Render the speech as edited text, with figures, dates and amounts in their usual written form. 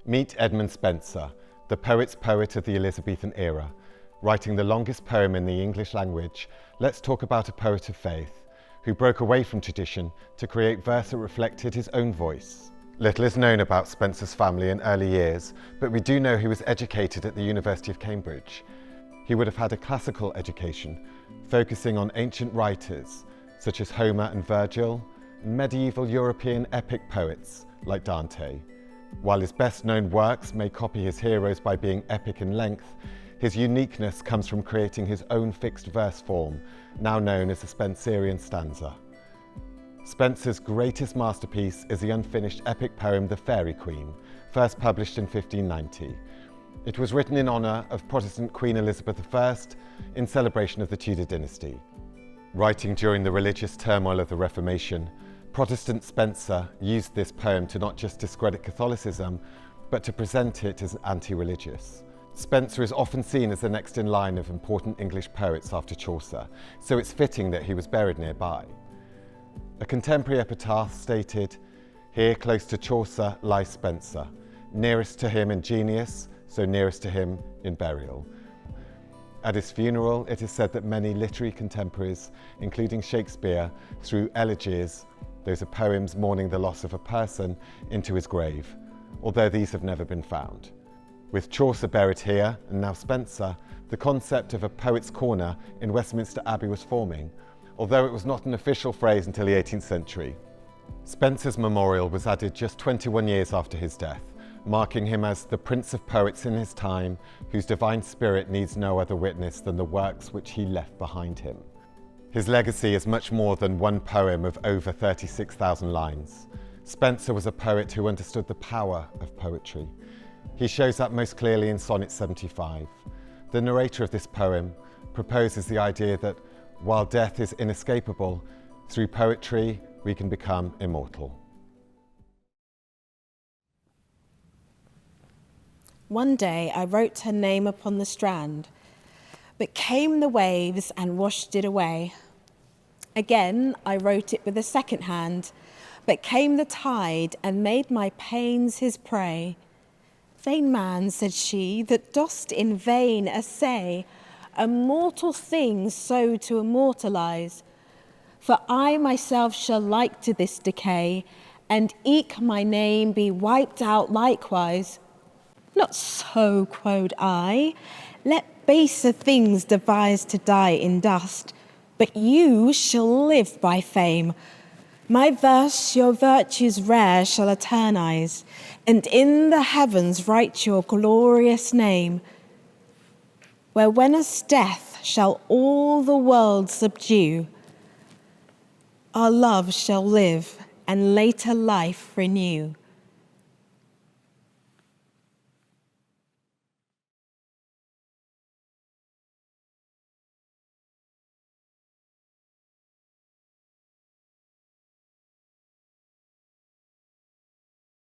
Meet Edmund Spenser, the poet's poet of the Elizabethan era. Writing the longest poem in the English language, let's talk about a poet of faith who broke away from tradition to create verse that reflected his own voice. Little is known about Spenser's family in early years, but we do know he was educated at the University of Cambridge. He would have had a classical education, focusing on ancient writers such as Homer and Virgil, and medieval European epic poets like Dante. While his best-known works may copy his heroes by being epic in length, his uniqueness comes from creating his own fixed verse form, now known as the Spenserian stanza. Spenser's greatest masterpiece is the unfinished epic poem The Faerie Queene, first published in 1590. It was written in honour of Protestant Queen Elizabeth I in celebration of the Tudor dynasty. Writing during the religious turmoil of the Reformation, Protestant Spenser used this poem to not just discredit Catholicism, but to present it as anti-religious. Spenser is often seen as the next in line of important English poets after Chaucer, so it's fitting that he was buried nearby. A contemporary epitaph stated, "Here close to Chaucer lies Spenser, nearest to him in genius, so nearest to him in burial." At his funeral, it is said that many literary contemporaries, including Shakespeare, threw elegies, those are poems mourning the loss of a person, into his grave, although these have never been found. With Chaucer buried here, and now Spenser, the concept of a poet's corner in Westminster Abbey was forming, although it was not an official phrase until the 18th century. Spenser's memorial was added just 21 years after his death, marking him as the prince of poets in his time, whose divine spirit needs no other witness than the works which he left behind him. His legacy is much more than one poem of over 36,000 lines. Spenser was a poet who understood the power of poetry. He shows that most clearly in Sonnet 75. The narrator of this poem proposes the idea that while death is inescapable, through poetry we can become immortal. One day I wrote her name upon the strand, but came the waves and washed it away. Again I wrote it with a second hand, but came the tide and made my pains his prey. "Vain man," said she, "that dost in vain essay a mortal thing so to immortalize. For I myself shall like to this decay, and eke my name be wiped out likewise." "Not so," quoth I, "let baser things devise to die in dust, but you shall live by fame. My verse your virtues rare shall eternize, and in the heavens write your glorious name. Where when as death shall all the world subdue, our love shall live and later life renew."